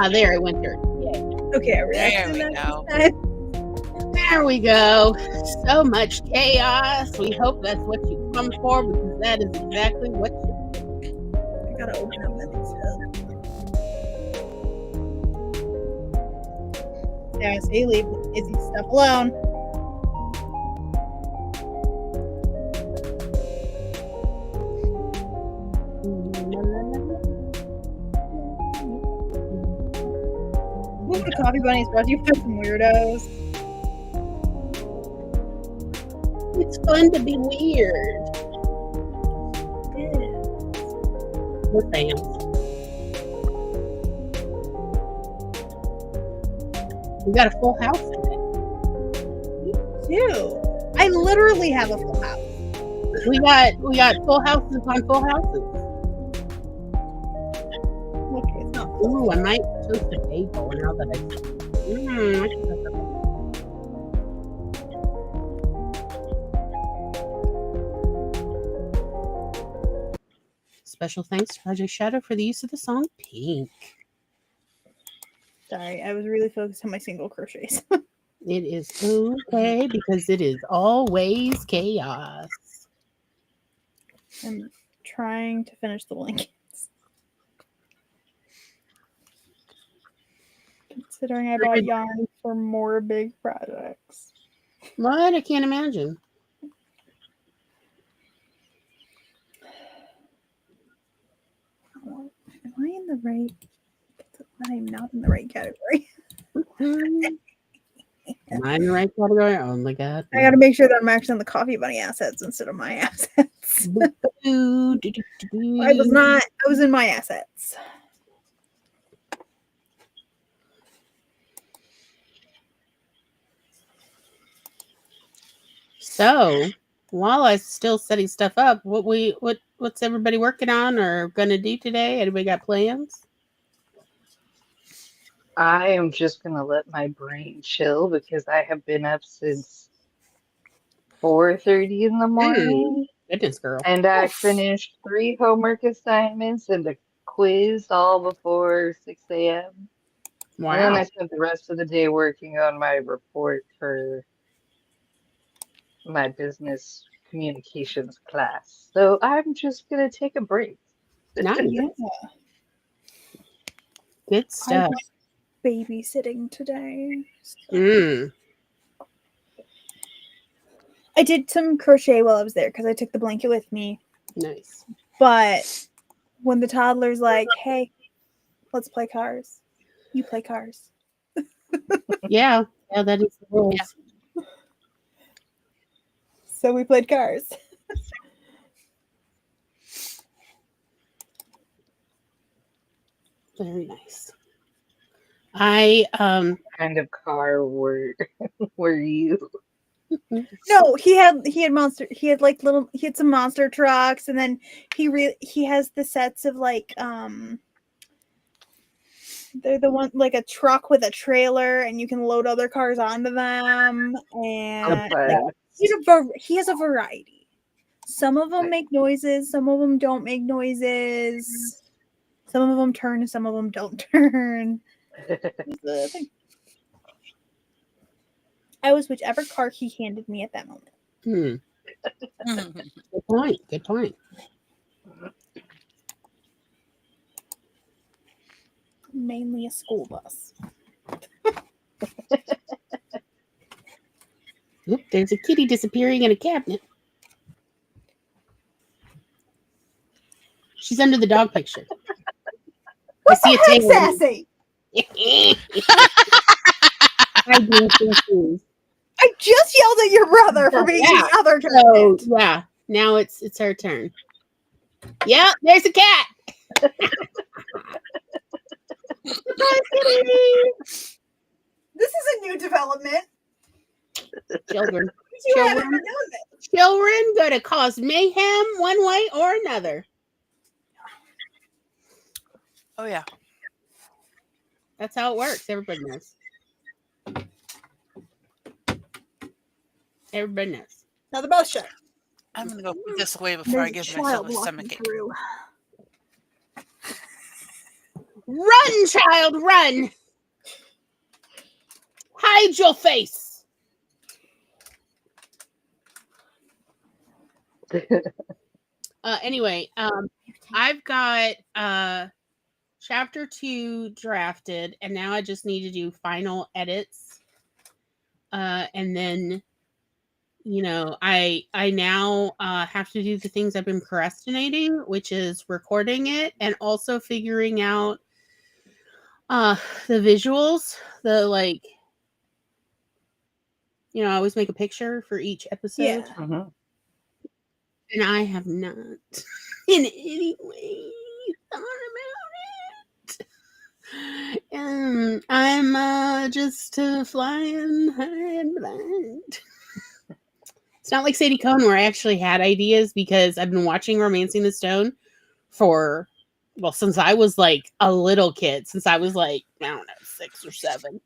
there, it went there. Yeah. Okay, There we go. There we go. So much chaos. We hope that's what you come for, because that is exactly what you. I gotta open up Minnie's head. Yeah, see, leave Izzy's stuff alone. Welcome to Coffee Bunnies, brought to you by some weirdos. It's fun to be weird. Yeah. We're fans. We got a full house today. Too. I literally have a full house. We got full houses upon full houses. Okay, it's not. Ooh, I might toast a bagel now that I can toast a bagel. Special thanks to Project Shadow for the use of the song Pink. Sorry, I was really focused on my single crochets. It is okay because it is always chaos. I'm trying to finish the blankets. Considering I bought yarn for more big projects. What? I can't imagine. Am I in the right? I'm not in the right category. Am I in the right category? Oh my god. I gotta make sure that I'm actually on the Coffee Bunny assets instead of my assets. I was not. I was in my assets. So, while I was still setting stuff up, what's everybody working on or gonna do today? Anybody got plans? I am just gonna let my brain chill because I have been up since 4:30 in the morning, Goodness, girl. and I finished 3 homework assignments and a quiz all before 6 a.m. And then I Wow. spent the rest of the day working on my report for my business communications class. So I'm just gonna take a break. Nice. Yeah. Good stuff. Babysitting today. Mm. I did some crochet while I was there because I took the blanket with me. Nice. But when the toddler's like, "Hey, let's play cars," you play cars. Yeah, that is the rules. Yeah. So we played cars. Very nice. I What kind of car were you? No, he had monster. He had like little. He had some monster trucks, and then he has the sets of like they're the one like a truck with a trailer, and you can load other cars onto them. And Okay. he has a variety. Some of them make noises. Some of them don't make noises. Some of them turn, and some of them don't turn. I was whichever car he handed me at that moment. Good point. Good point. Mainly a school bus. Oop, there's a kitty disappearing in a cabinet. She's under the dog picture. What the heck, Sassy? I do confused. I just yelled at your brother for being the other cat. So yeah, now it's her turn. Yeah, there's a cat. Surprise, kitty! This is a new development. Children Children. gonna cause mayhem one way or another. Oh yeah. That's how it works. Everybody knows. Everybody knows. Now the bus shut. I'm gonna go put this away before I give myself a stomach ache. Run, child, run. Hide your face. Anyway, I've got chapter 2 drafted, and now I just need to do final edits. And then, I now have to do the things I've been procrastinating, which is recording it and also figuring out the visuals. I always make a picture for each episode. Yeah. Mhm. And I have not in any way thought about it. I'm just flying high and blind. It's not like Sadie Cohn where I actually had ideas because I've been watching Romancing the Stone since I was like a little kid, since I was like, I don't know, 6 or 7.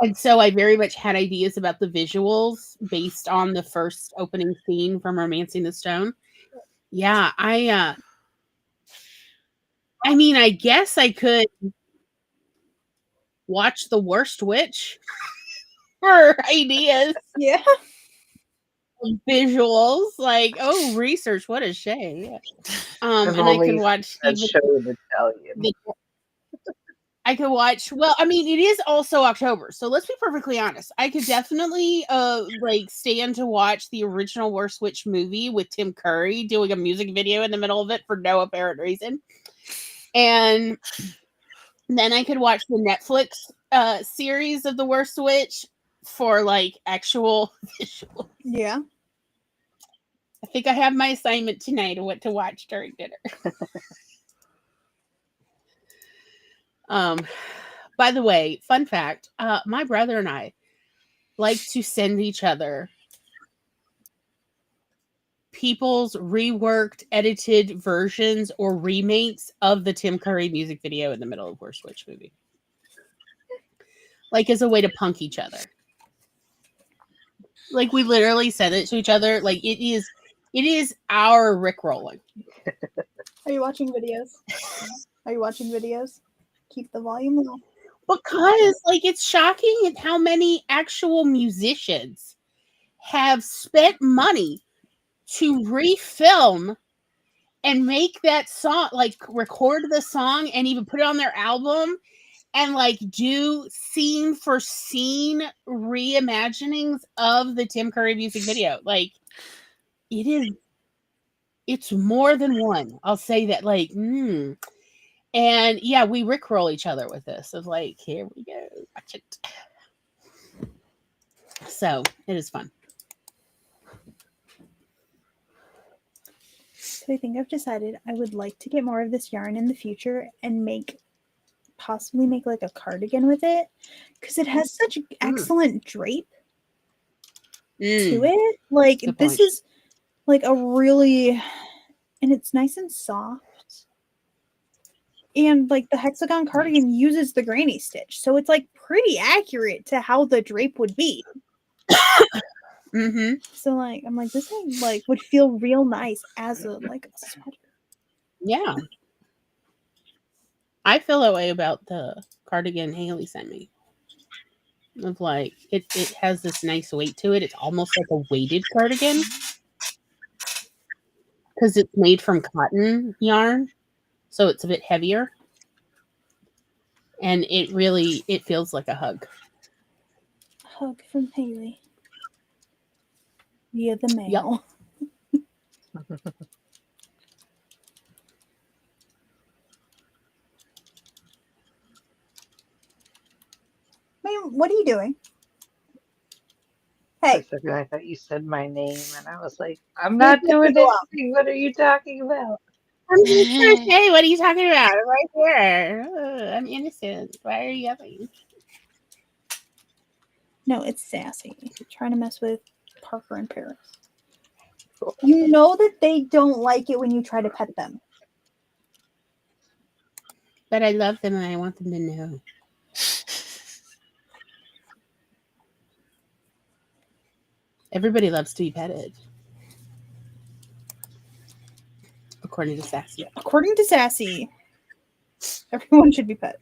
And so I very much had ideas about the visuals based on the first opening scene from Romancing the Stone. Yeah, I mean, I guess I could watch The Worst Witch for ideas, Yeah. visuals, research, what a shame. I've And I could only watch that show in Italian. I could watch. Well, I mean, it is also October, so let's be perfectly honest. I could definitely stand to watch the original Worst Witch movie with Tim Curry doing a music video in the middle of it for no apparent reason, and then I could watch the Netflix series of the Worst Witch for actual visual. Yeah. I think I have my assignment tonight of what to watch during dinner. By the way, fun fact, my brother and I like to send each other people's reworked, edited versions or remakes of the Tim Curry music video in the middle of Worst Witch movie. As a way to punk each other. We literally send it to each other. It is our Rickrolling. Are you watching videos? Keep the volume low. Because it's shocking at how many actual musicians have spent money to refilm and make that song, record the song and even put it on their album and do scene for scene reimaginings of the Tim Curry music video. It's more than one. I'll say that and yeah, we rickroll each other with this of here we go, watch it. So it is fun. So I think I've decided I would like to get more of this yarn in the future and possibly make a cardigan with it because it has such excellent drape to it. This is a really, and it's nice and soft. And the hexagon cardigan uses the granny stitch, so it's pretty accurate to how the drape would be. Mm-hmm. So I'm this thing would feel real nice as a sweater. Yeah. I feel that way about the cardigan Haley sent me. Of it has this nice weight to it. It's almost like a weighted cardigan. Because it's made from cotton yarn. So it's a bit heavier. And it feels like a hug. A hug from Haley. Via the mail. Yep. Ma'am, what are you doing? Hey. I thought you said my name, and I was like, I'm not doing anything. What are you talking about? I'm just trying to say, what are you talking about? I'm right here. I'm innocent. Why are you yelling? No, it's Sassy. Trying to mess with Parker and Paris. You know that they don't like it when you try to pet them. But I love them and I want them to know. Everybody loves to be petted. According to Sassy. According to Sassy. Everyone should be pet.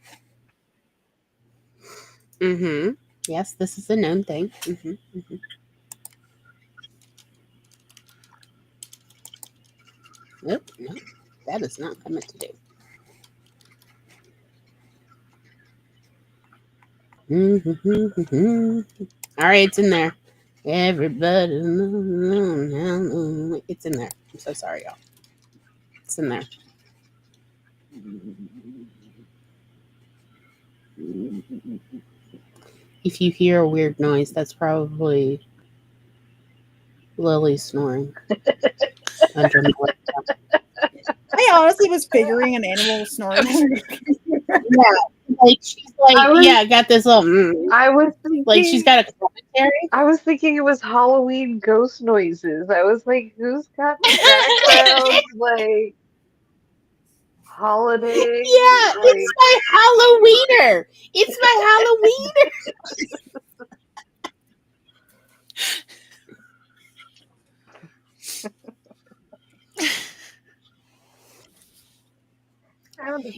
Mm-hmm. Yes, this is a known thing. Mm-hmm. Mm-hmm. Nope, nope. That is not what I meant to do. Mm-hmm. All right, it's in there. Everybody, it's in there. I'm so sorry, y'all. It's in there. If you hear a weird noise, that's probably Lily snoring under my laptop. I honestly was figuring an animal snoring. Yeah, like she's like, yeah, got this little, I was like she's thinking, got a commentary. I was thinking it was Halloween ghost noises. I was like, who's got the background like holiday? Yeah, it's Like, my Halloweener. It's my Halloweener.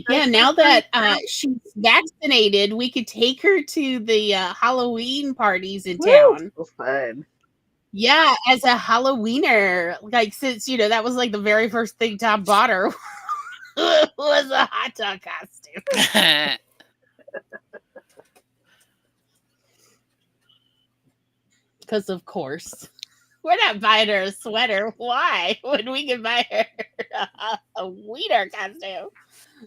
Yeah, now that she's vaccinated, we could take her to the Halloween parties in town. so fun. Yeah, as a Halloweener, like since that was like the very first thing Tom bought her was a hot dog costume. Because of course, we're not buying her a sweater. Why? When we can buy her a wiener costume.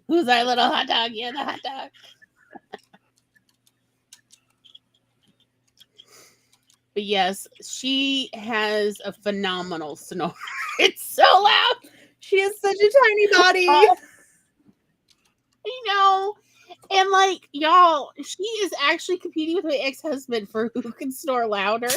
Who's our little hot dog? Yeah, the hot dog. But yes, she has a phenomenal snore. It's so loud. She has such a tiny body. And like y'all, she is actually competing with my ex-husband for who can snore louder.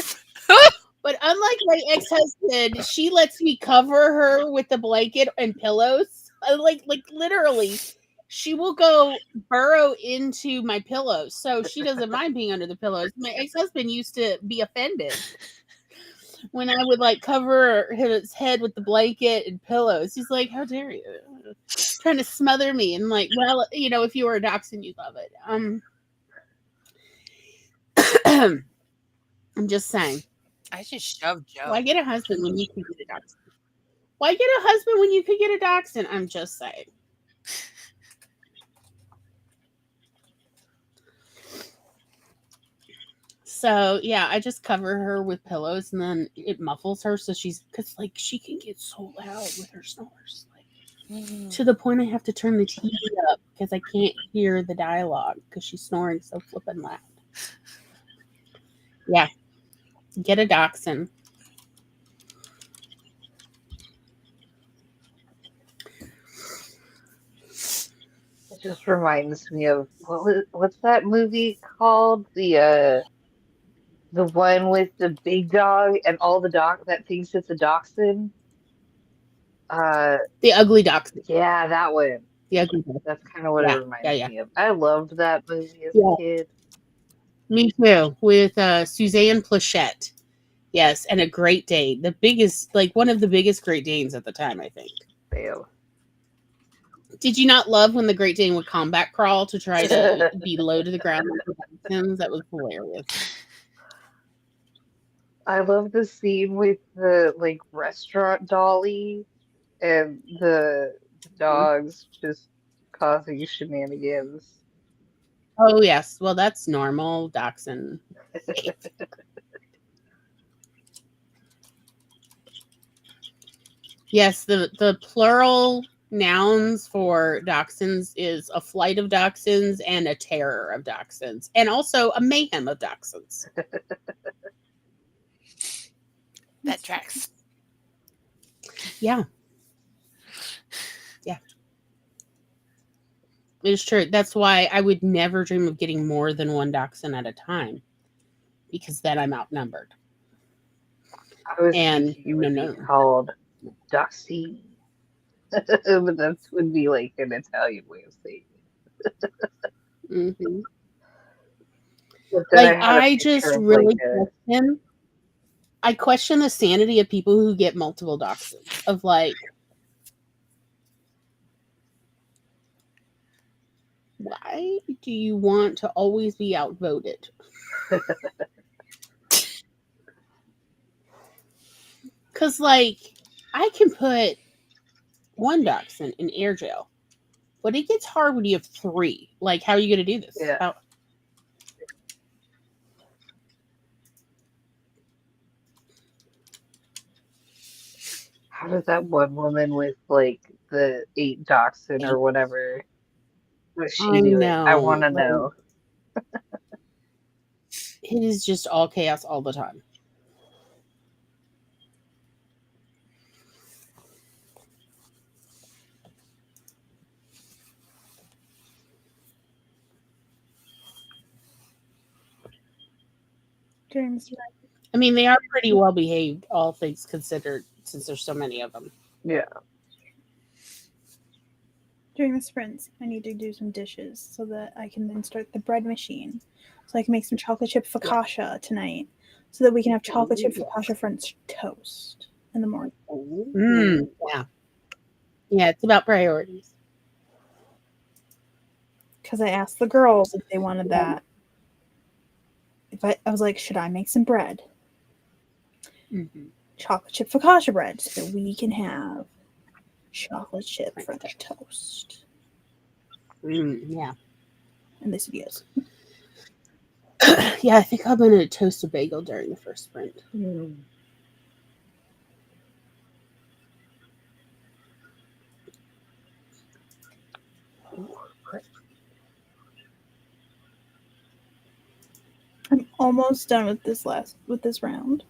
But unlike my ex-husband, she lets me cover her with the blanket and pillows. Like literally, she will go burrow into my pillows, so she doesn't mind being under the pillows. My ex-husband used to be offended when I would like cover his head with the blanket and pillows. He's like, "How dare you?" Trying to smother me. And like, well, if you were a dachshund, you'd love it. I'm just saying. I just shoved Joe. Why get a husband when you could get a dachshund? Why get a husband when you could get a dachshund? I'm just saying. So yeah, I just cover her with pillows and then it muffles her so because like she can get so loud with her snores. To the point I have to turn the TV up because I can't hear the dialogue because she's snoring so flippin' loud. Yeah. Get a dachshund. It just reminds me of what's that movie called? The one with the big dog and all the dog that thinks it's a dachshund. The ugly dachshund. Yeah, that one. The ugly dachshund. That's kind of what it reminds me of. I loved that movie as a kid. Me too. With Suzanne Plachette. Yes, and a Great Dane. The biggest, like one of the biggest Great Danes at the time, I think. Bam. Did you not love when the Great Dane would combat crawl to try to be low to the ground? That was hilarious. I love the scene with the like restaurant dolly and the dogs just causing shenanigans. Oh yes, well that's normal dachshund. Yes, the plural nouns for dachshunds is a flight of dachshunds and a terror of dachshunds, and also a mayhem of dachshunds. That tracks. Yeah. Yeah. It's true. That's why I would never dream of getting more than one dachshund at a time, because then I'm outnumbered. I was thinking it would be called Duxie. But that would be like an Italian way of saying it. Mm-hmm. Like I just really question. I question the sanity of people who get multiple dachshunds. Of like, why do you want to always be outvoted? Because, like, I can put one dachshund in air jail, but it gets hard when you have three. Like, how are you going to do this? Yeah. How does that one woman with like the 8 dachshund or whatever? What's she I doing? I know. want to Like, know. it is just all chaos all the time. I mean, they are pretty well behaved, all things considered, since there's so many of them. Yeah. During the sprints, I need to do some dishes so that I can then start the bread machine. So I can make some chocolate chip focaccia tonight, so that we can have chocolate chip focaccia French toast in the morning. Yeah. Yeah, it's about priorities. Because I asked the girls if they wanted that. If I was like, should I make some bread? Chocolate chip focaccia bread, so that we can have chocolate chip French toast. Yeah. And they said yes. Yeah, I think I'm going to toast a bagel during the first sprint. I'm almost done with this round.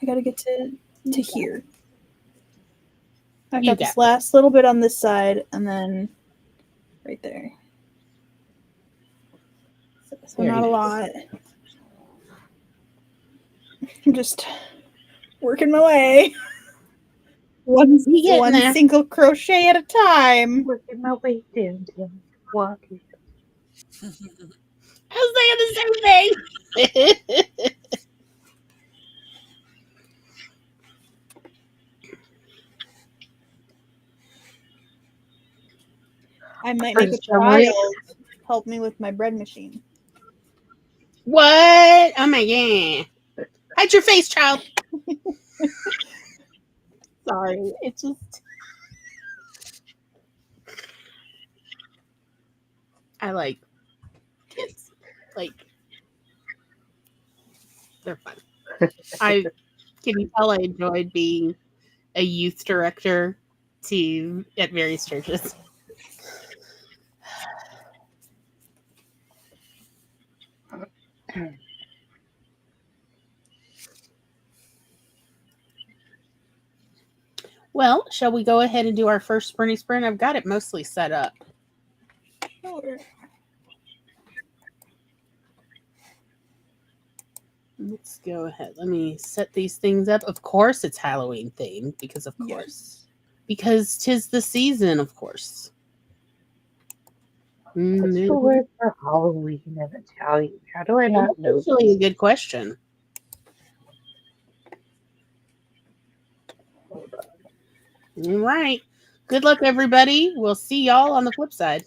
I gotta get to here. I've got this last little bit on this side, and then right there. So not a lot. I'm just working my way. One single crochet at a time. Working my way down, walking. I was saying the same thing. I might make a child help me with my bread machine. What? Oh my god. Hide your face, child. Sorry. It just. I like kids. Like, they're fun. Can you tell I enjoyed being a youth director at various churches? Well, shall we go ahead and do our first sprinty sprint? I've got it mostly set up. Sure. Let's go ahead. Let me set these things up. Of course, it's Halloween themed because, of course, Yes. Because 'tis the season, of course. What's the word for Halloween in Italian? How do I not know? That's really a good question. Hold on. All right. Good luck, everybody. We'll see y'all on the flip side.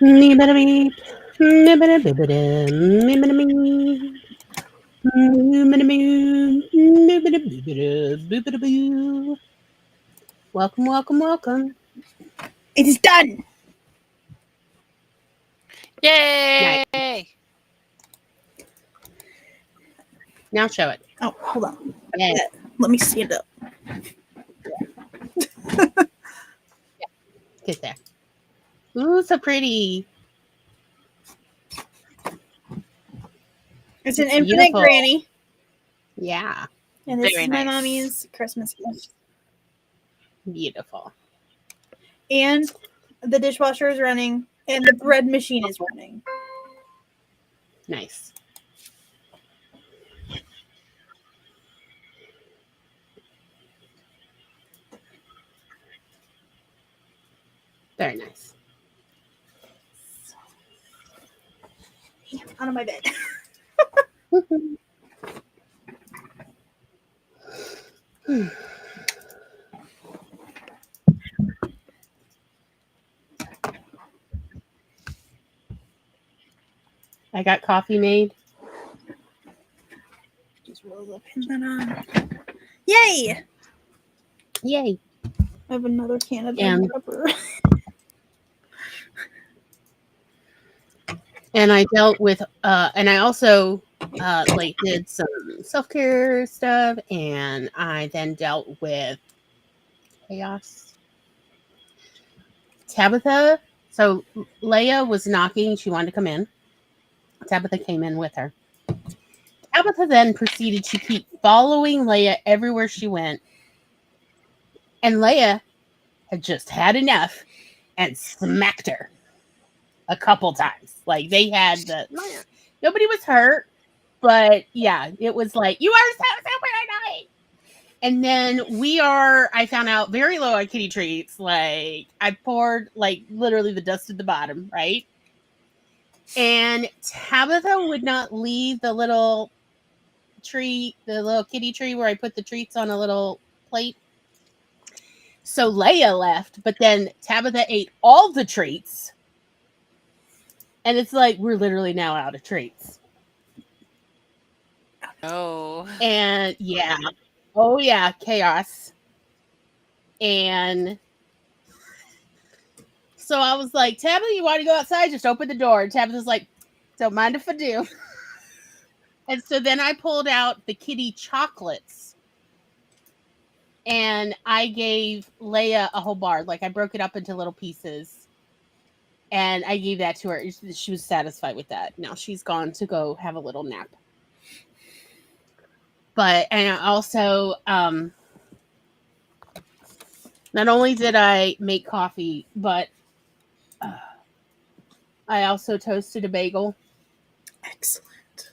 Me-ba-da-beep. Me-ba-da-bee-ba-da. Me-ba-da-me. Me-ba-da-moo. Me-ba-da-bee-ba-da. Boo-ba-da-boo. Welcome, welcome, welcome. It is done. Yay! Now show it. Oh, hold on. Yay. Let me stand up. Get there. Ooh, so pretty. It's an It's infinite beautiful. granny. Yeah, And this Very is my nice. mommy's Christmas gift. beautiful. And the dishwasher is running, and the bread machine is running. Nice. Very nice. Out of my bed. I got coffee made. Just roll up and then on. Yay! Yay. I have another can of And- rubber. And I dealt with and I also like did some self-care stuff, and I then dealt with chaos. Tabitha, so Leia was knocking, she wanted to come in. Tabitha came in with her. Tabitha then proceeded to keep following Leia everywhere she went. And Leia had just had enough and smacked her a couple times. Like they had the nobody was hurt, but yeah, it was like, you are so super annoying. And then I found out very low on kitty treats. Like I poured like literally the dust at the bottom, right? And Tabitha would not leave the little tree, the little kitty tree where I put the treats on a little plate. So Leia left, but then Tabitha ate all the treats. And it's like, we're literally now out of treats. Oh. And yeah. Oh yeah, chaos. And so I was like, Tabitha, you want to go outside? Just open the door. And Tabitha's like, don't mind if I do. And so then I pulled out the kitty chocolates. And I gave Leia a whole bar. Like I broke it up into little pieces. And I gave that to her. She was satisfied with that. Now she's gone to go have a little nap. But, and I also, not only did I make coffee, but I also toasted a bagel. Excellent.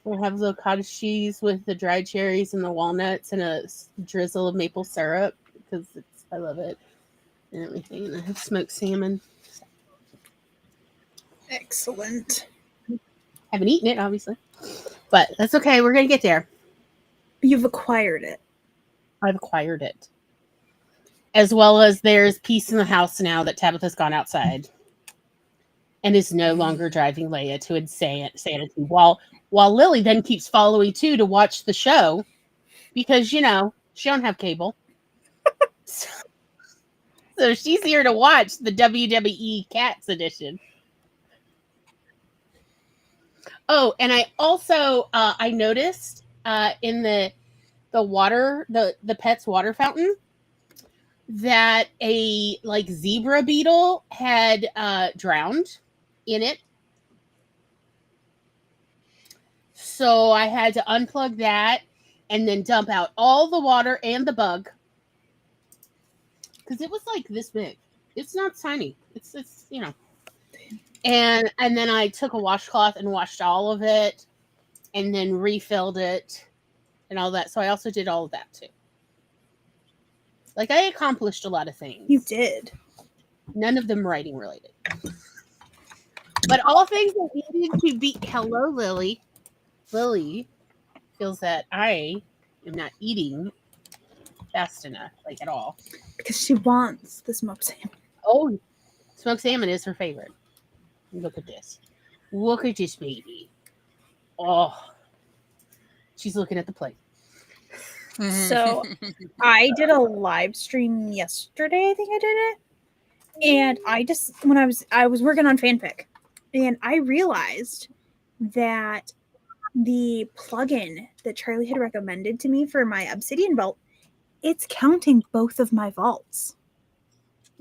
I have a little cottage cheese with the dried cherries and the walnuts and a drizzle of maple syrup because I love it and everything. And I have smoked salmon. Excellent. Haven't eaten it, obviously, but that's okay. We're gonna get there. You've acquired it. I've acquired it, as well as there's peace in the house now that Tabitha's gone outside and is no longer driving Leia to insanity. While Lily then keeps following too to watch the show because she don't have cable. So she's here to watch the WWE Cats edition. Oh, and I also I noticed in the water, the pet's water fountain, that a like zebra beetle had drowned in it. So I had to unplug that and then dump out all the water and the bug. Because it was like this big. It's not tiny. It's And then I took a washcloth and washed all of it and then refilled it and all that. So I also did all of that too. Like I accomplished a lot of things. You did. None of them writing related. But all things that needed to be. Hello, Lily. Lily feels that I am not eating fast enough, like at all. Because she wants the smoked salmon. Oh, smoked salmon is her favorite. Look at this. Look at this baby. Oh, she's looking at the plate. So I did a live stream yesterday. I think I did it, and I just when I was working on fanfic, and I realized that the plugin that Charlie had recommended to me for my Obsidian vault, it's counting both of my vaults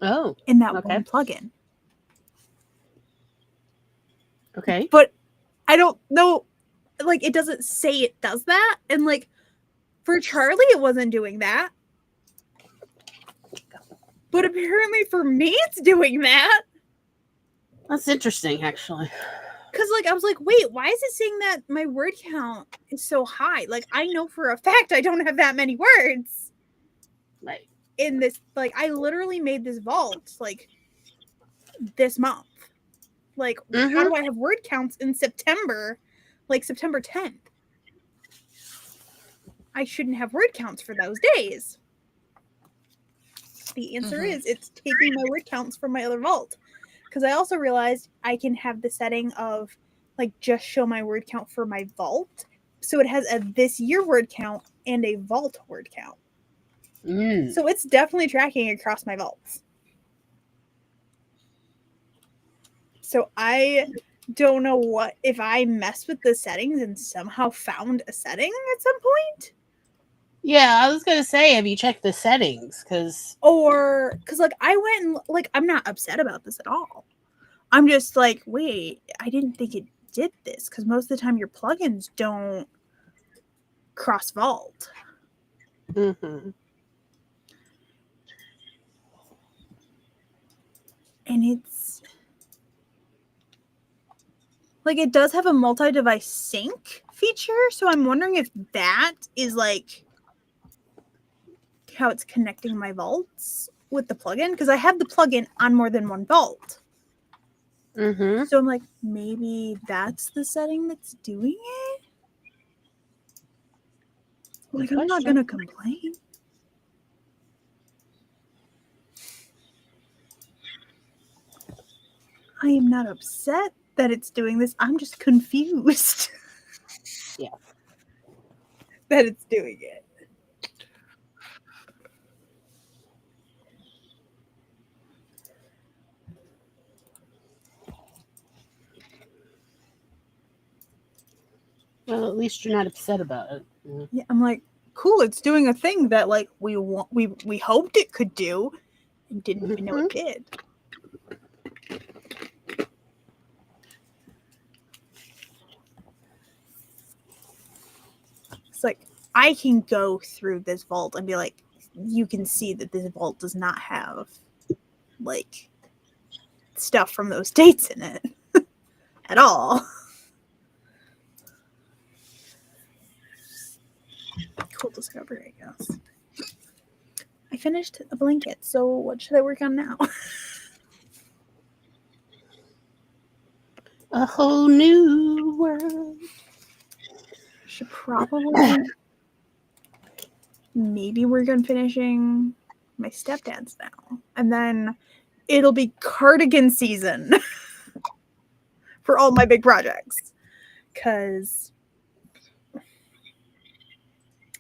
Oh, in that okay. one plugin. Okay. But I don't know, like it doesn't say it does that, and like for Charlie it wasn't doing that. But apparently for me it's doing that. That's interesting, actually. Because like I was like, wait, why is it saying that my word count is so high? Like I know for a fact I don't have that many words. Right. In this, like I literally made this vault like this month. Like how do I have word counts in September? Like September 10th. I shouldn't have word counts for those days. The answer is it's taking my word counts from my other vault. Because I also realized I can have the setting of like just show my word count for my vault. So it has a this year word count and a vault word count. So it's definitely tracking across my vaults. So I don't know what if I messed with the settings and somehow found a setting at some point. Yeah, I was gonna say, have you checked the settings? Because like I went and like I'm not upset about this at all. I'm just like, wait, I didn't think it did this because most of the time your plugins don't cross vault. Mm-hmm. And it's like it does have a multi-device sync feature, so I'm wondering if that is like how it's connecting my vaults with the plugin because I have the plugin on more than one vault. Mm-hmm. So I'm like, maybe that's the setting that's doing it. Like, I'm not gonna complain. I am not upset that it's doing this. I'm just confused. Yeah. That it's doing it. Well, at least you're not upset about it. Yeah, I'm like, cool, it's doing a thing that like we hoped it could do and didn't even know it did. It's like I can go through this vault and be like, you can see that this vault does not have like stuff from those dates in it at all. Cool discovery, I guess. I finished a blanket, so what should I work on now? A whole new world. Should probably maybe work on finishing my stepdad's now. And then it'll be cardigan season for all my big projects.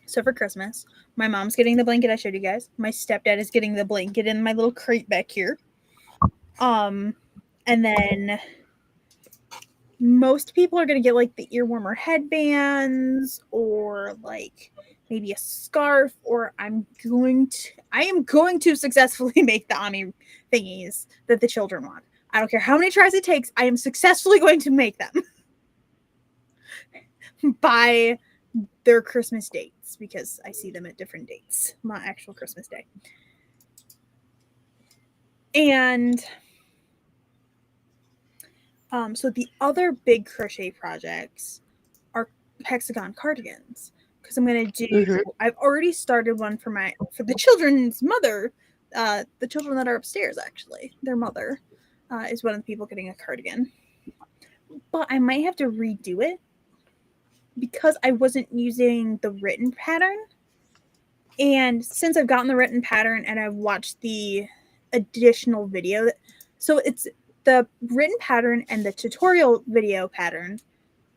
So for Christmas, my mom's getting the blanket I showed you guys. My stepdad is getting the blanket in my little crate back here. And then most people are going to get like the ear warmer headbands or like maybe a scarf, or I am going to successfully make the Ami thingies that the children want. I don't care how many tries it takes. I am successfully going to make them by their Christmas dates because I see them at different dates, not actual Christmas day. And so the other big crochet projects are hexagon cardigans because I'm going to do I've already started one for the children's mother, the children that are upstairs. Actually, their mother is one of the people getting a cardigan, but I might have to redo it because I wasn't using the written pattern. And since I've gotten the written pattern and I've watched the additional video, so it's the written pattern and the tutorial video pattern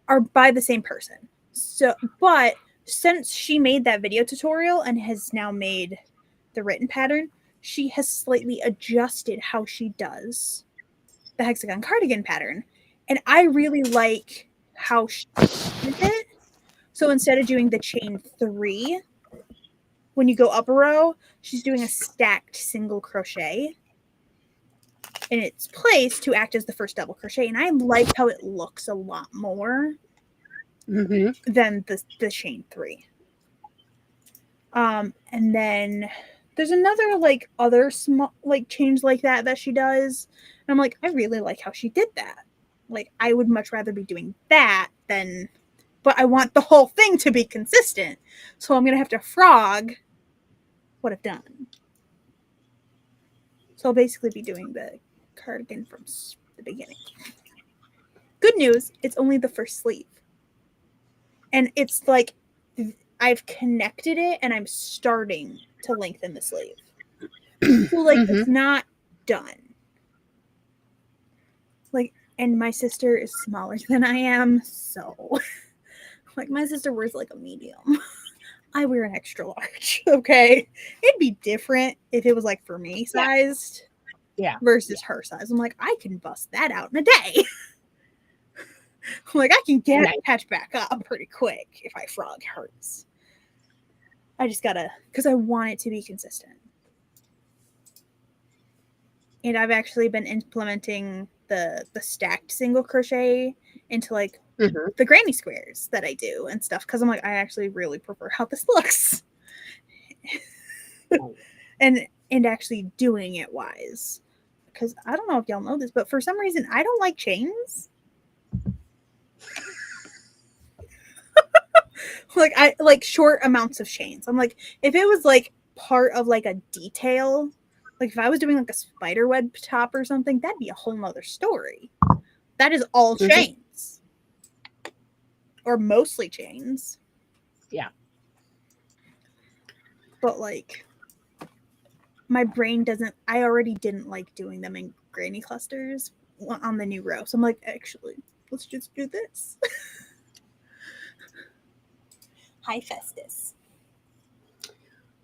are by the same person. So, but since she made that video tutorial and has now made the written pattern, she has slightly adjusted how she does the hexagon cardigan pattern. And I really like how she did it. So instead of doing the chain 3, when you go up a row, she's doing a stacked single crochet in its place to act as the first double crochet. And I like how it looks a lot more than the chain 3. And then there's another like other small like change like that she does. And I'm like, I really like how she did that. Like, I would much rather be doing that than, but I want the whole thing to be consistent. So I'm gonna have to frog what I've done. So I'll basically be doing the cardigan from the beginning. Good news, it's only the first sleeve. And it's like I've connected it and I'm starting to lengthen the sleeve. So like it's not done. Like, and my sister is smaller than I am, so like my sister wears like a medium. I wear an extra large. Okay. It'd be different if it was like for me sized. Yeah. Versus her size. I'm like, I can bust that out in a day. Like, I can get it patched back up pretty quick if I frog hers. I just gotta, because I want it to be consistent. And I've actually been implementing the stacked single crochet into like the granny squares that I do and stuff, because I'm like, I actually really prefer how this looks. and actually doing it wise. Because I don't know if y'all know this, but for some reason I don't like chains. Like, I like short amounts of chains. I'm like, if it was like part of like a detail, like if I was doing like a spider web top or something, that'd be a whole nother story. That is all chains. Or mostly chains. Yeah. But like, my brain doesn't, I already didn't like doing them in granny clusters on the new row. So I'm like, actually, let's just do this. Hi, Festus.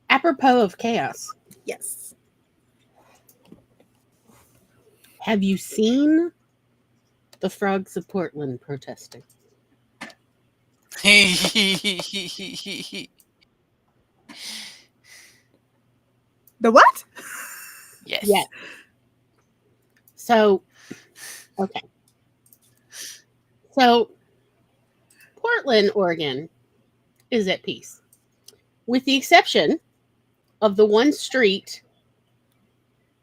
Apropos of chaos. Yes. Have you seen the frogs of Portland protesting? The what? Yes. Yes. So, okay. So, Portland, Oregon is at peace, with the exception of the one street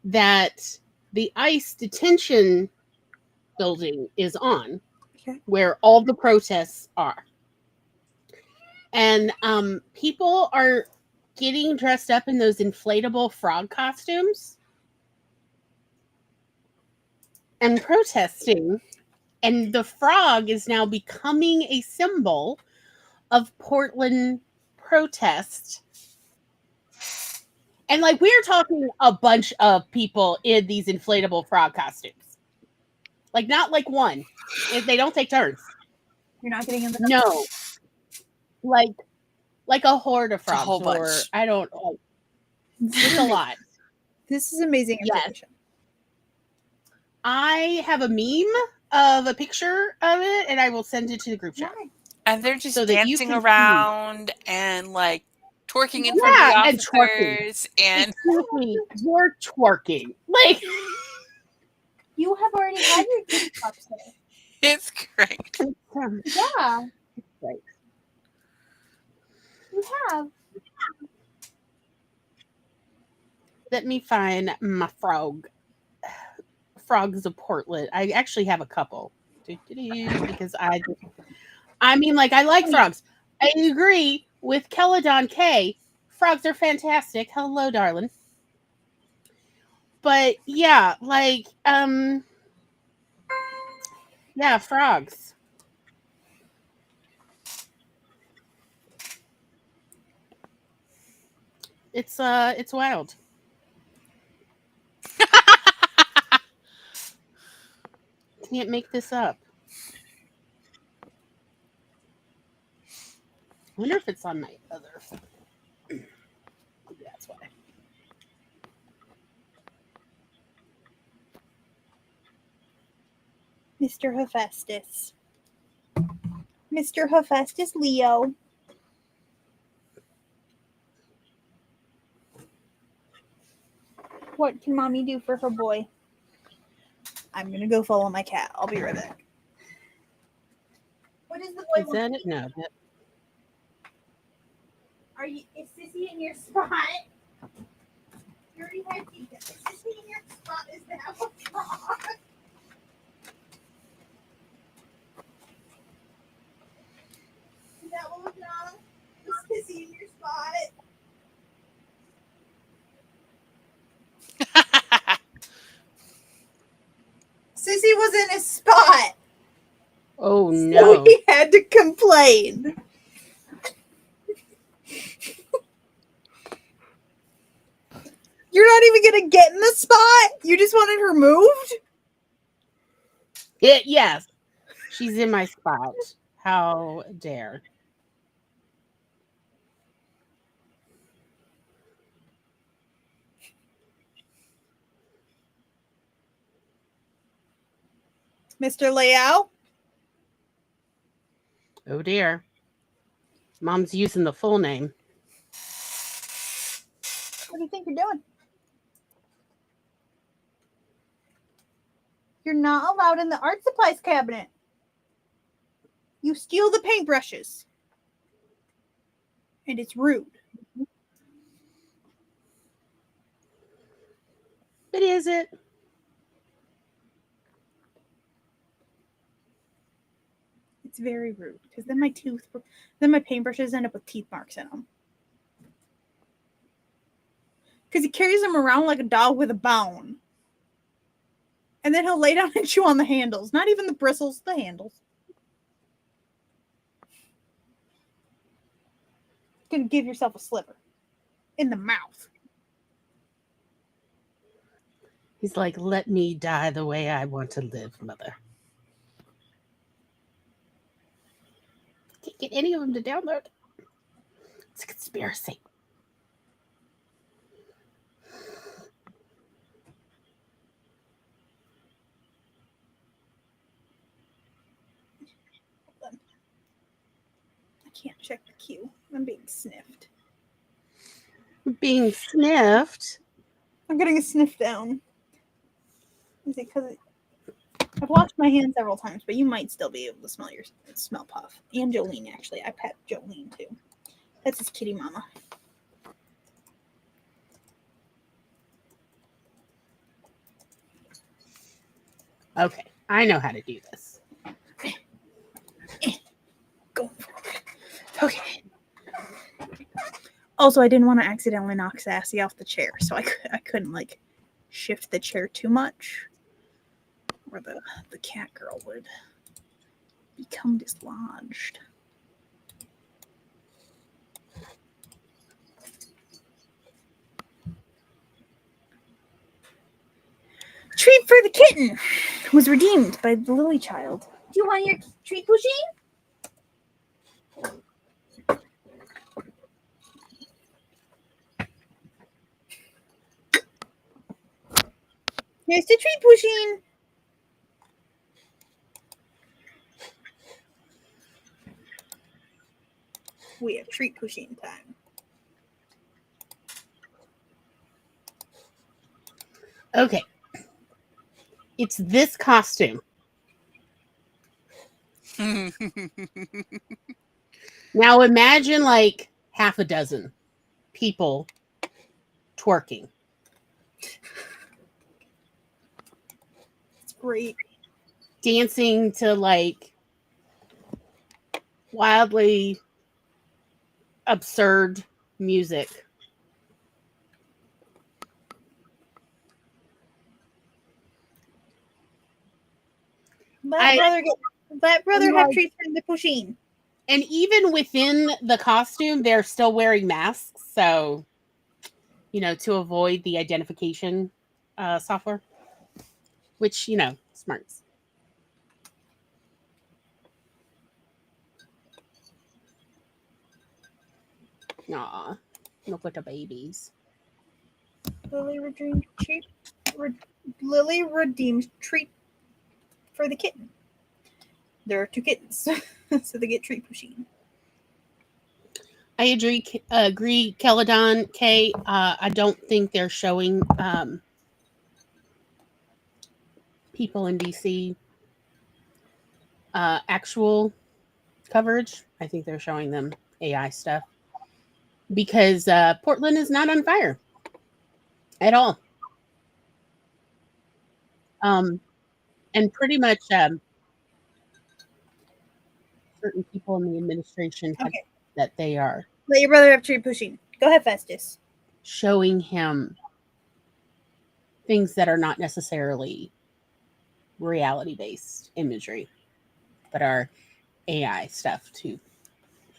that the ICE detention building is on, where all the protests are. And people are getting dressed up in those inflatable frog costumes and protesting. And the frog is now becoming a symbol of Portland protest. And like, we're talking a bunch of people in these inflatable frog costumes. Like, not like one. They don't take turns. You're not getting in the No. Like a horde of It's a frogs, whole bunch. or I don't know. It's a lot. This is amazing information. Yes. I have a meme of a picture of it, and I will send it to the group chat. And they're just So that you dancing can around and like twerking in front of the and twerking. officers and Excuse me, you're twerking. Like, You have already had your TikTok today. it's great. Yeah, right. you have. Let me find my frog. Frogs of Portland. I actually have a couple. Because I mean, like, I like frogs. I agree with Celadon K. Frogs are fantastic. Hello, darling. But yeah, like, yeah, frogs. It's wild. can't make this up. I wonder if it's on my other phone. Maybe that's why. Mr. Hephaestus. Mr. Hephaestus Leo. What can mommy do for her boy? I'm gonna go follow my cat. I'll be right back. What is the boy? Is that it? No. Is Sissy in your spot? You already had Tika. Is Sissy in your spot? Is that what's wrong? Is that what was wrong? Is Sissy in your spot? Sissy was in his spot. Oh no. So he had to complain. You're not even gonna get in the spot? You just wanted her moved? Yes. She's in my spot. How dare. Mr. Leo? Oh dear. Mom's using the full name. What do you think you're doing? You're not allowed in the art supplies cabinet. You steal the paintbrushes. And it's rude. But is it? It's very rude. Because then my paintbrushes end up with teeth marks in them. Because he carries them around like a dog with a bone. And then he'll lay down and chew on the handles. Not even the bristles, the handles. Gonna give yourself a sliver. In the mouth. He's like, let me die the way I want to live, mother. Can't get any of them to download. It's a conspiracy. I can't check the queue. I'm being sniffed. Being sniffed? I'm getting a sniff down. Is it because I've washed my hands several times, but you might still be able to smell Puff. And Jolene, actually. I pet Jolene, too. That's his kitty mama. Okay, I know how to do this. Go for it. Okay. Also, I didn't want to accidentally knock Sassy off the chair, so I couldn't, like, shift the chair too much. Or the cat girl would become dislodged. Treat for the kitten was redeemed by the Lily Child. Do you want your treat, Pusheen? Here's the treat, Pusheen. We have treat Pusheen time. Okay. It's this costume. Now imagine like half a dozen people twerking. It's great. Dancing to like wildly absurd music. Let brother have treats for the Pusheen. And even within the costume, they're still wearing masks. So, to avoid the identification software, which, smarts. Aw, look at the babies. Lily redeemed treat. Lily redeemed treat for the kitten. There are 2 kittens, so they get treat pushing. I agree, Celadon K. I don't think they're showing people in DC actual coverage. I think they're showing them AI stuff because Portland is not on fire at all. And pretty much certain people in the administration have Okay. that they are Let your brother have treat pushing. Go ahead, Festus. showing him things that are not necessarily reality based imagery, but are AI stuff to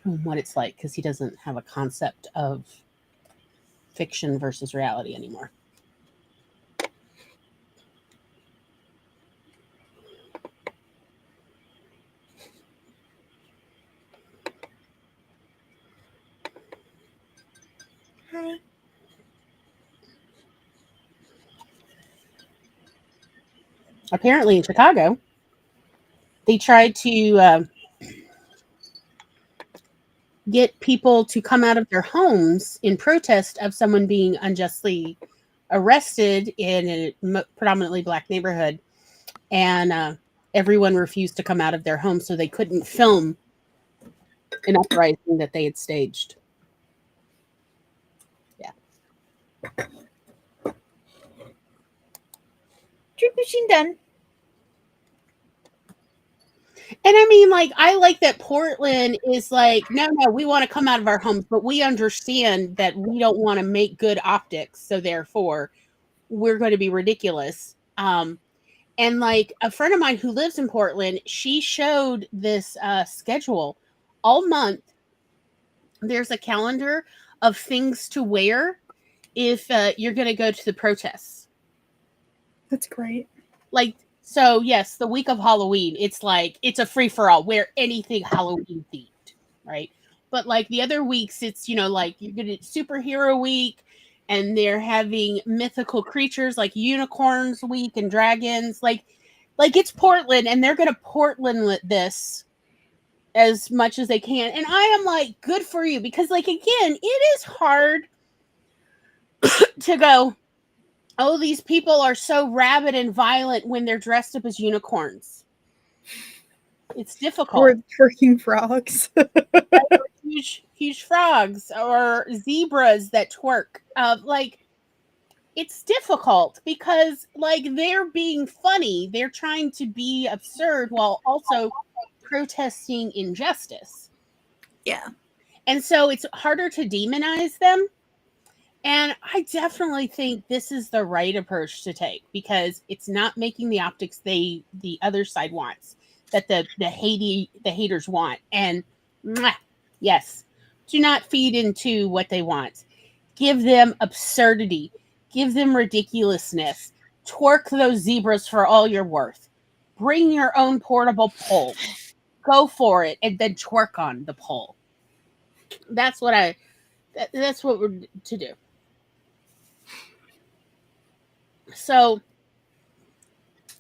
show him what it's like because he doesn't have a concept of fiction versus reality anymore. Hi. Apparently, in Chicago, they tried to get people to come out of their homes in protest of someone being unjustly arrested in a predominantly black neighborhood, and everyone refused to come out of their homes, so they couldn't film an uprising that they had staged. Yeah. Treat pushing done. And I mean, like, I like that Portland is like, no, we want to come out of our homes, but we understand that we don't want to make good optics. So therefore, we're going to be ridiculous. And like a friend of mine who lives in Portland, she showed this schedule all month. There's a calendar of things to wear if you're going to go to the protests. That's great. Like, so yes, the week of Halloween, it's like it's a free for all. Wear anything Halloween themed, right? But like the other weeks, it's like you're gonna superhero week, and they're having mythical creatures like unicorns week and dragons. Like it's Portland, and they're gonna Portland this as much as they can. And I am like, good for you, because like again, it is hard to go, oh, these people are so rabid and violent when they're dressed up as unicorns. It's difficult. Or twerking frogs. huge frogs or zebras that twerk. Like, it's difficult because like they're being funny. They're trying to be absurd while also protesting injustice. Yeah. And so it's harder to demonize them. And I definitely think this is the right approach to take because it's not making the optics the other side wants, that the haters want. And yes, do not feed into what they want. Give them absurdity. Give them ridiculousness. Twerk those zebras for all you're worth. Bring your own portable pole. Go for it and then twerk on the pole. That's what we're to do. So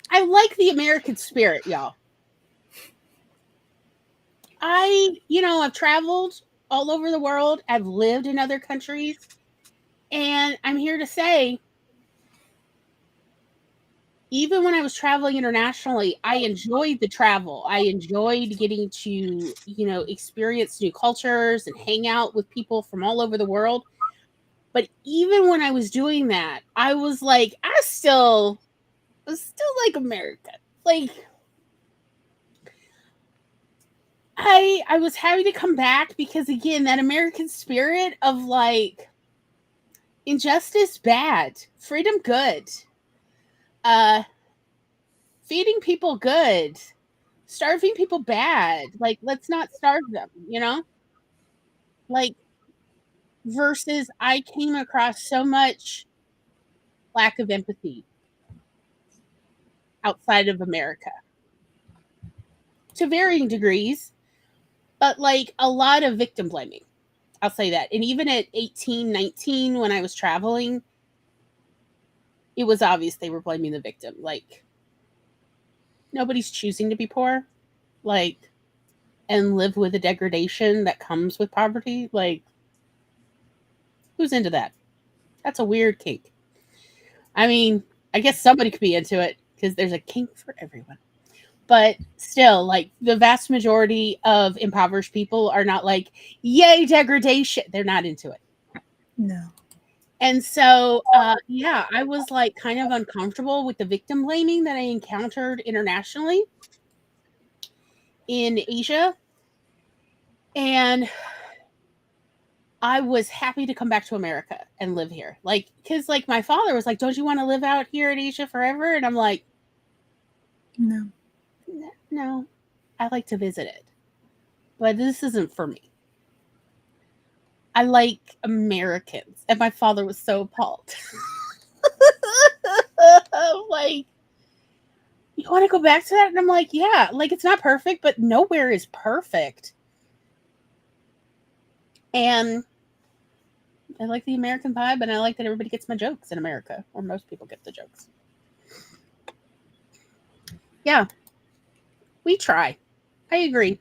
I like the American spirit, y'all. I've traveled all over the world. I've lived in other countries. And I'm here to say, even when I was traveling internationally, I enjoyed the travel. I enjoyed getting to, experience new cultures and hang out with people from all over the world. But even when I was doing that, I was like, I was still like America. Like, I was happy to come back because again, that American spirit of like injustice bad, freedom good, uh feeding people good, starving people bad. Like, let's not starve them, Like, versus I came across so much lack of empathy outside of America to varying degrees, but like a lot of victim blaming. I'll say that. And even at 18, 19, when I was traveling, it was obvious they were blaming the victim. Like, nobody's choosing to be poor, like, and live with the degradation that comes with poverty. Like, who's into that? That's a weird kink. I mean, I guess somebody could be into it because there's a kink for everyone. But still, like, the vast majority of impoverished people are not like, yay, degradation. They're not into it. No. And so, yeah, I was like kind of uncomfortable with the victim blaming that I encountered internationally in Asia. And I was happy to come back to America and live here. Like, because like my father was like, don't you want to live out here in Asia forever? And I'm like, No. No, I like to visit it. But this isn't for me. I like Americans. And my father was so appalled. Like, you want to go back to that? And I'm like, yeah, like it's not perfect, but nowhere is perfect. And I like the American vibe, and I like that everybody gets my jokes in America, or most people get the jokes. Yeah, we try. I agree.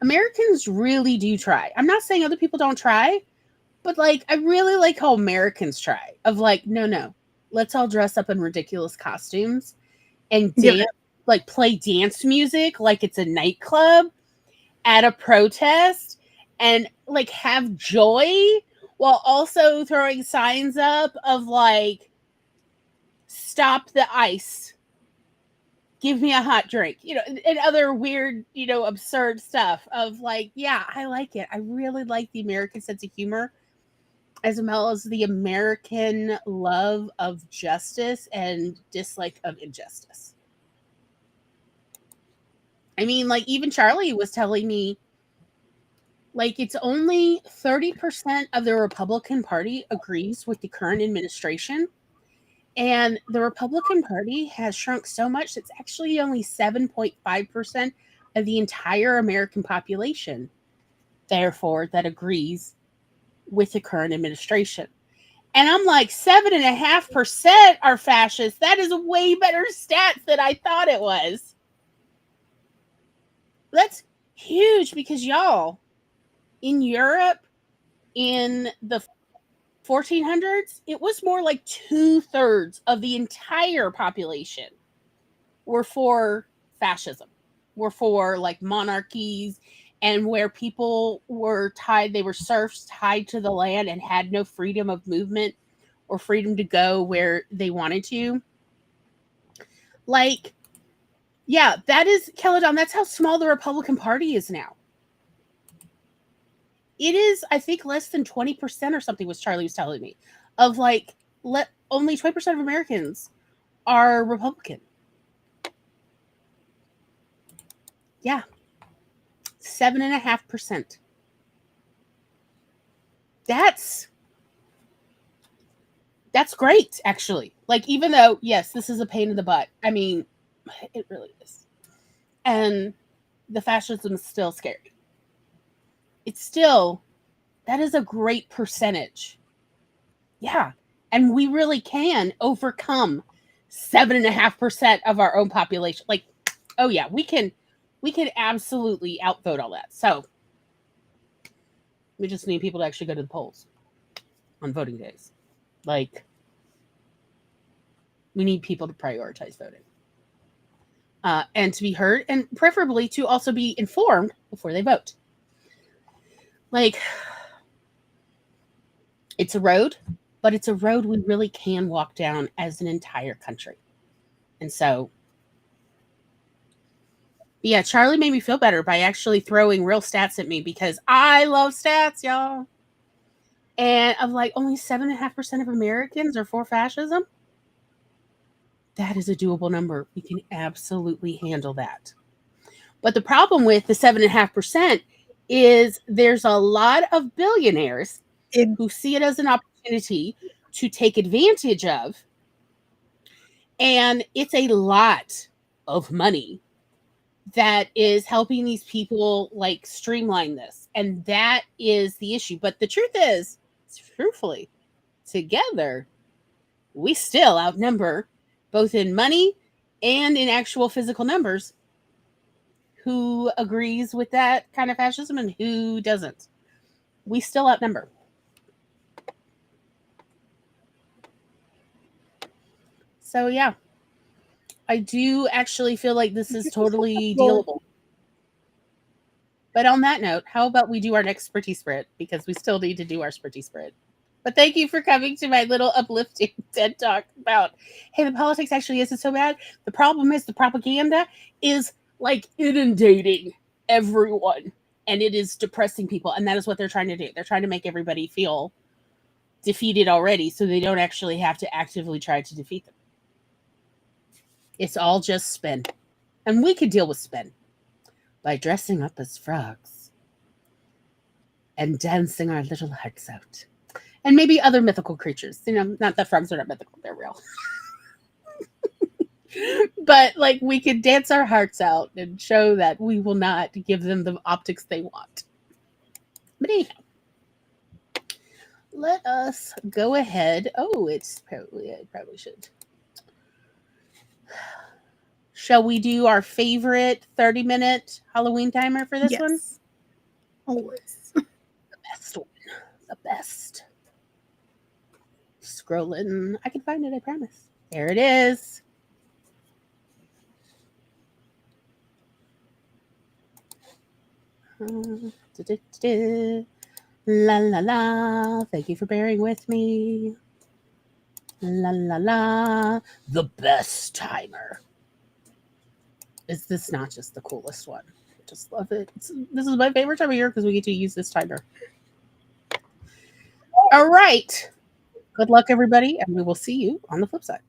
Americans really do try. I'm not saying other people don't try, but like I really like how Americans try. Of like, no, let's all dress up in ridiculous costumes and dance, like play dance music like it's a nightclub at a protest, and like have joy while also throwing signs up of like, stop the ice, give me a hot drink, and other weird, absurd stuff of like, yeah, I like it. I really like the American sense of humor, as well as the American love of justice and dislike of injustice. I mean, like, even Charlie was telling me, like, it's only 30% of the Republican Party agrees with the current administration. And the Republican Party has shrunk so much, it's actually only 7.5% of the entire American population, therefore, that agrees with the current administration. And I'm like, 7.5% are fascists. That is a way better stats than I thought it was. That's huge because, y'all, in Europe, in the 1400s, it was more like 2/3 of the entire population were for fascism, were for like monarchies, and where people were tied, they were serfs tied to the land and had no freedom of movement or freedom to go where they wanted to. Like, yeah, that is, Celadon, that's how small the Republican Party is now. It is, I think, less than 20% or something, was Charlie was telling me, of like, only 20% of Americans are Republican. Yeah. 7.5%. That's great, actually. Like, even though, yes, this is a pain in the butt. I mean, it really is. And the fascism is still scary. It's still, that is a great percentage. Yeah. And we really can overcome 7.5% of our own population. Like, oh yeah, we can absolutely outvote all that. So we just need people to actually go to the polls on voting days. Like, we need people to prioritize voting. And to be heard, and preferably to also be informed before they vote. Like, it's a road, but it's a road we really can walk down as an entire country. And so, yeah, Charlie made me feel better by actually throwing real stats at me, because I love stats, y'all. And I'm like, only 7.5% of Americans are for fascism. That is a doable number. We can absolutely handle that. But the problem with the 7.5% is there's a lot of billionaires who see it as an opportunity to take advantage of. And it's a lot of money that is helping these people like streamline this. And that is the issue. But the truth is, truthfully, together, we still outnumber, both in money and in actual physical numbers, who agrees with that kind of fascism and who doesn't. We still outnumber. So, yeah, I do actually feel like this is totally dealable. But on that note, how about we do our next Spritty Sprit? Because we still need to do our Spritty Sprit. But thank you for coming to my little uplifting TED talk about, hey, the politics actually isn't so bad. The problem is the propaganda is like inundating everyone, and it is depressing people. And that is what they're trying to do. They're trying to make everybody feel defeated already so they don't actually have to actively try to defeat them. It's all just spin. And we could deal with spin by dressing up as frogs and dancing our little hearts out. And maybe other mythical creatures. Not that frogs are not mythical, they're real. But like we could dance our hearts out and show that we will not give them the optics they want. But anyhow, let us go ahead. Oh, I probably should. Shall we do our favorite 30-minute Halloween timer for this one? Yes. Always. The best one. The best. Scrolling. I can find it, I promise. There it is. La la la. Thank you for bearing with me. La la la. The best timer. Is this not just the coolest one? I just love it. This is my favorite time of year because we get to use this timer. All right. Good luck, everybody, and we will see you on the flip side.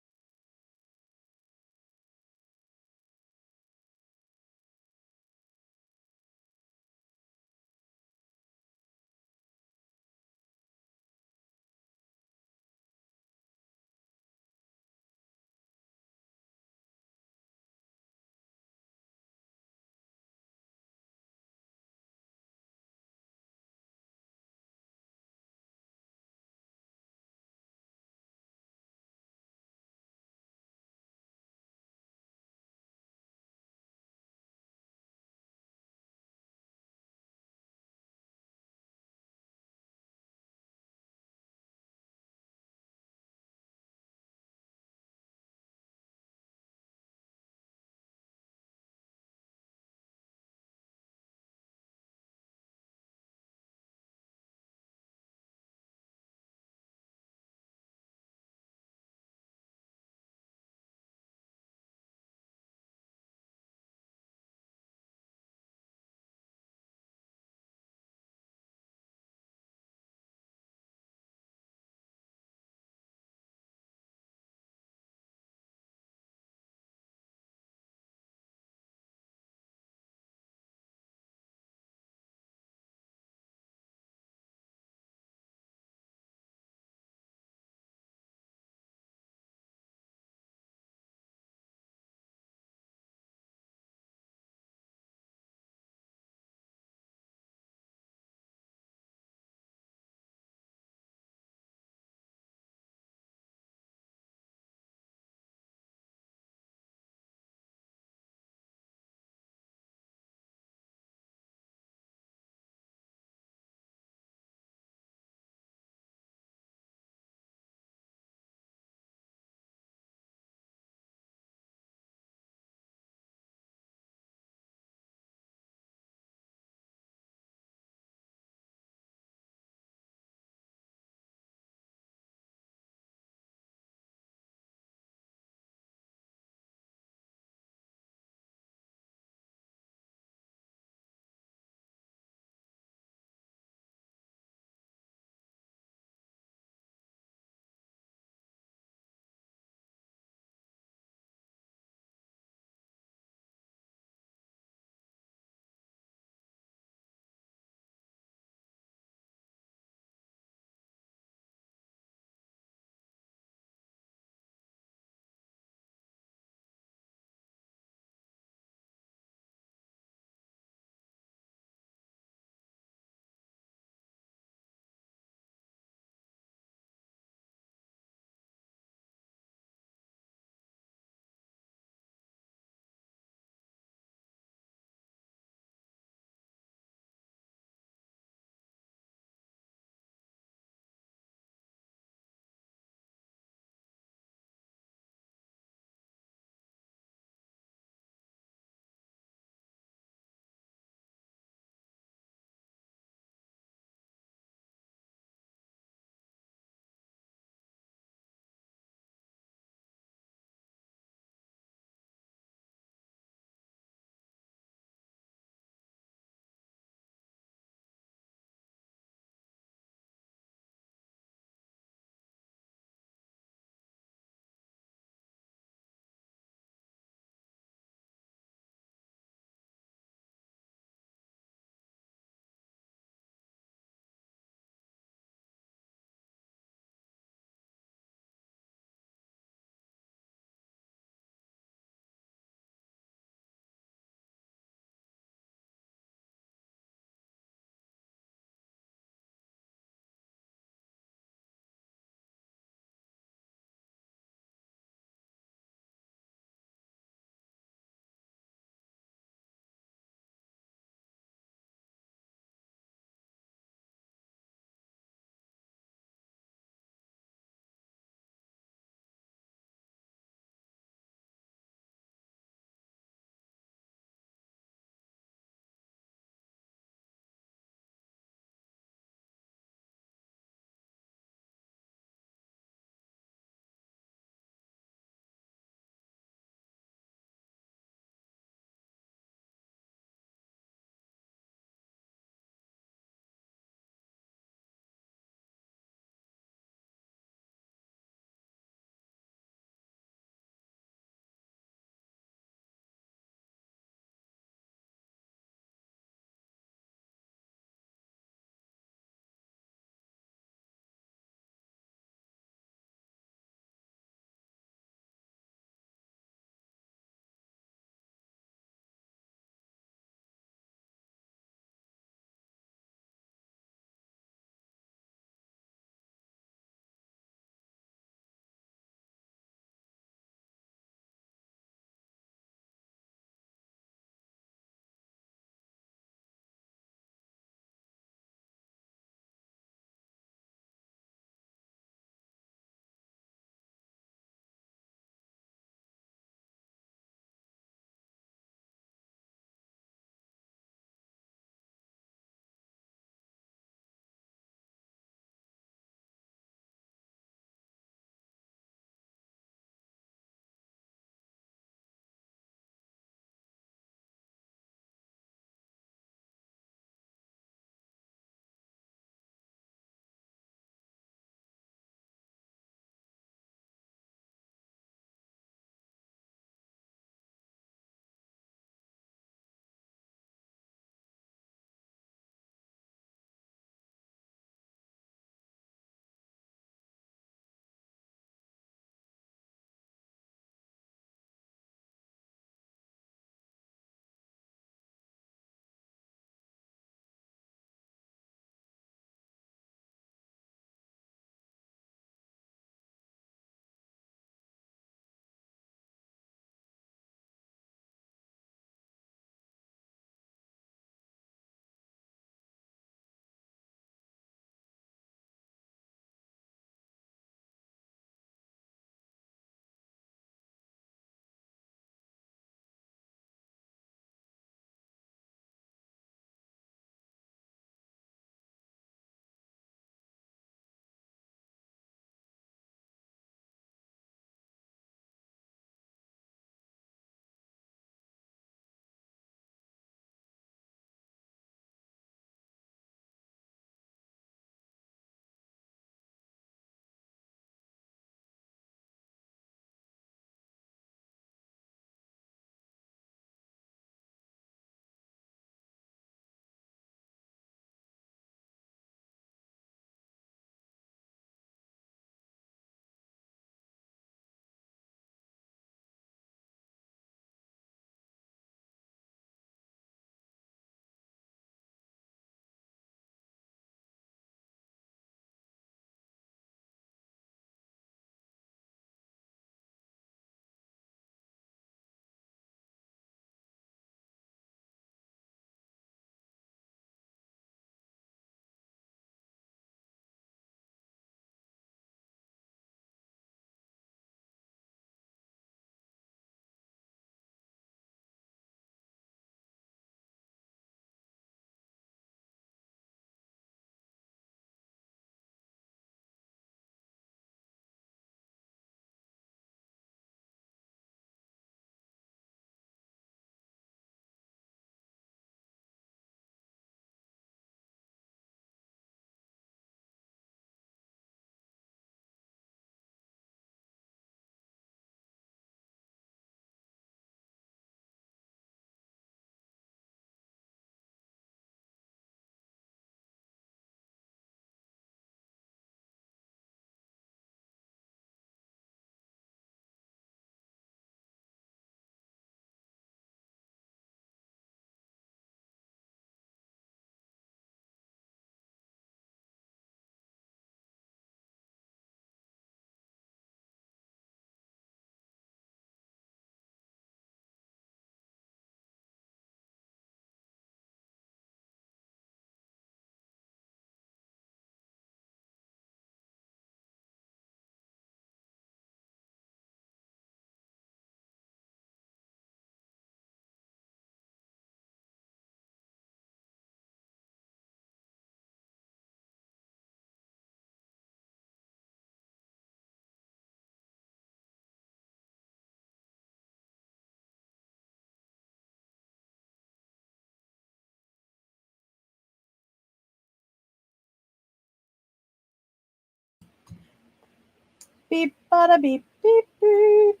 beep, bada beep, beep, beep.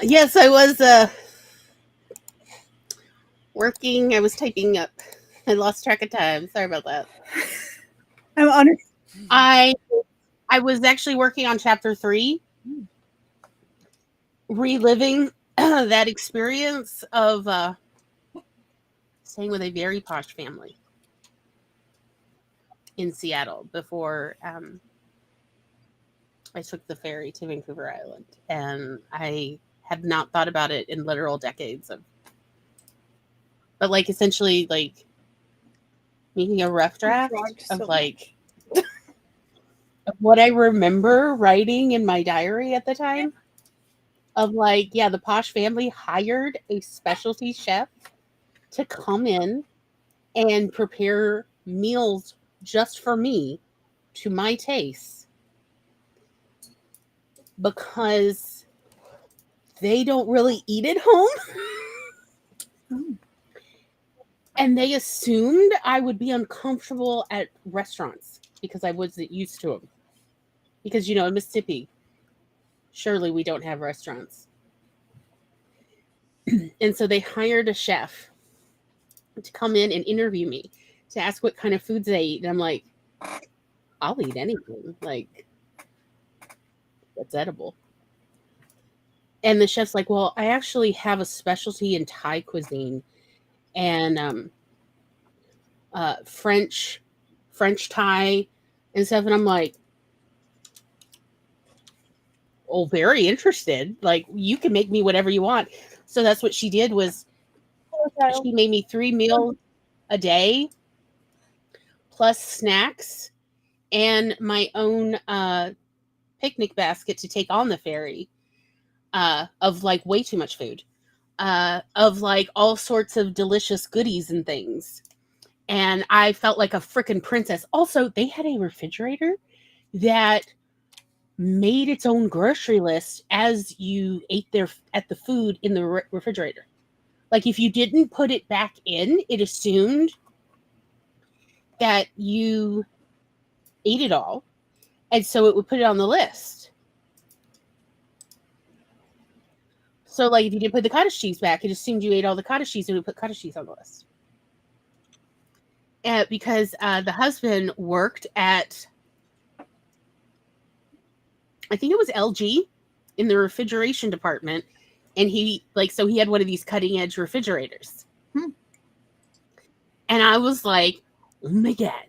Yes, I was working. I was typing up. I lost track of time. Sorry about that. I'm honored. I was actually working on chapter 3, reliving that experience of staying with a very posh family in Seattle before I took the ferry to Vancouver Island, and I have not thought about it in literal decades but like essentially like making a rough draft of like of what I remember writing in my diary at the time of like, yeah, the posh family hired a specialty chef to come in and prepare meals just for me to my taste because they don't really eat at home. And they assumed I would be uncomfortable at restaurants because I wasn't used to them. Because, in Mississippi, surely we don't have restaurants. And so they hired a chef to come in and interview me to ask what kind of foods I eat. And I'm like, I'll eat anything. Like, that's edible. And the chef's like, well, I actually have a specialty in Thai cuisine and French Thai and stuff. And I'm like, oh, very interested. Like, you can make me whatever you want. So that's what she did was she made me 3 meals a day plus snacks and my own picnic basket to take on the ferry of like way too much food, of like all sorts of delicious goodies and things. And I felt like a freaking princess. Also, they had a refrigerator that made its own grocery list as you ate there at the food in the refrigerator. Like if you didn't put it back in, it assumed that you ate it all. And so it would put it on the list. So like if you didn't put the cottage cheese back, it assumed you ate all the cottage cheese and it would put cottage cheese on the list. Because the husband worked at, I think it was LG in the refrigeration department. And he had one of these cutting edge refrigerators. And I was like, oh my God,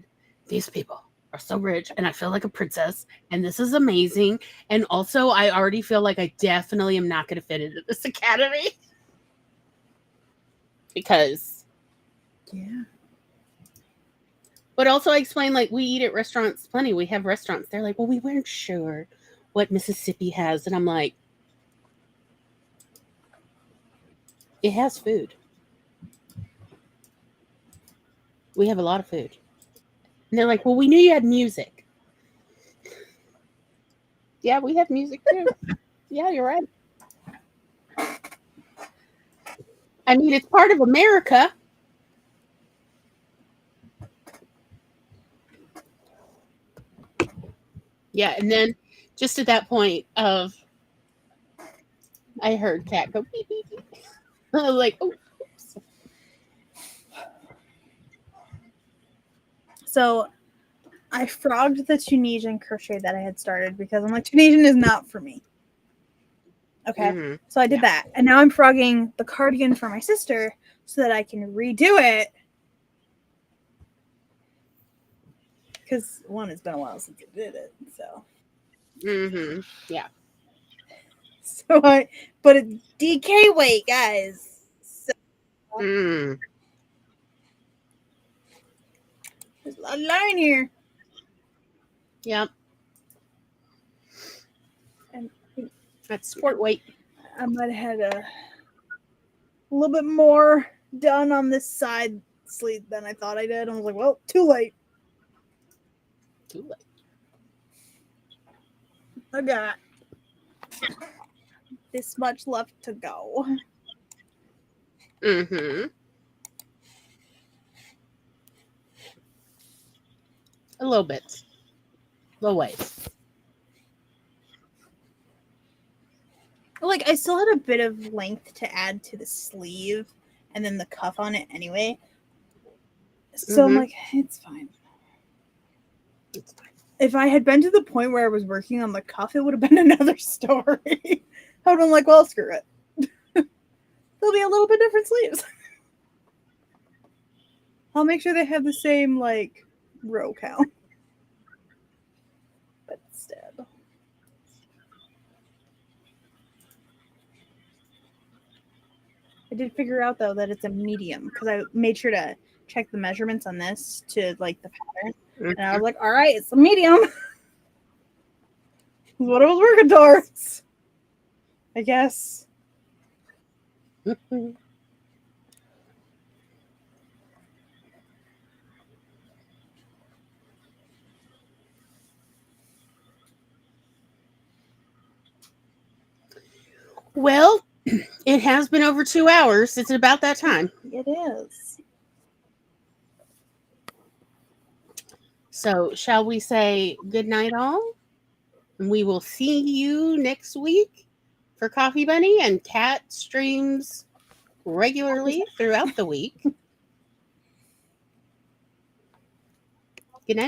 these people are so rich and I feel like a princess and this is amazing. And also I already feel like I definitely am not going to fit into this academy. Because. Yeah. But also I explained like we eat at restaurants plenty. We have restaurants. They're like, well, we weren't sure what Mississippi has. And I'm like, it has food. We have a lot of food. And they're like, well, we knew you had music. Yeah, we have music too. Yeah, you're right. I mean, it's part of America. Yeah, and then just at that point of, I heard Cat go beep, beep, beep. I was like, oh. Oops. So I frogged the Tunisian crochet that I had started because I'm like, Tunisian is not for me. Okay. Mm-hmm. So I did that. And now I'm frogging the cardigan for my sister so that I can redo it. Because one, it's been a while since I did it. So. Yeah. So I put a DK weight, guys. So, there's a lot of line here. Yep. And that's sport weight. I might have had a little bit more done on this side sleeve than I thought I did. I was like, well, too late. Too late. I got this much left to go. A little bit. Little ways. Like, I still had a bit of length to add to the sleeve and then the cuff on it anyway. So I'm like, it's fine. It's fine. If I had been to the point where I was working on the cuff, it would have been another story. I would have been like, well, screw it. There'll be a little bit different sleeves. I'll make sure they have the same, like, row count. But instead. I did figure out, though, that it's a medium because I made sure to check the measurements on this to, like, the pattern. And I was like, all right, it's a medium. That's what I was working towards. I guess. Well, it has been over 2 hours. It's about that time. It is. So, shall we say good night, all? And we will see you next week for Coffee Bunny, and Cat streams regularly throughout the week.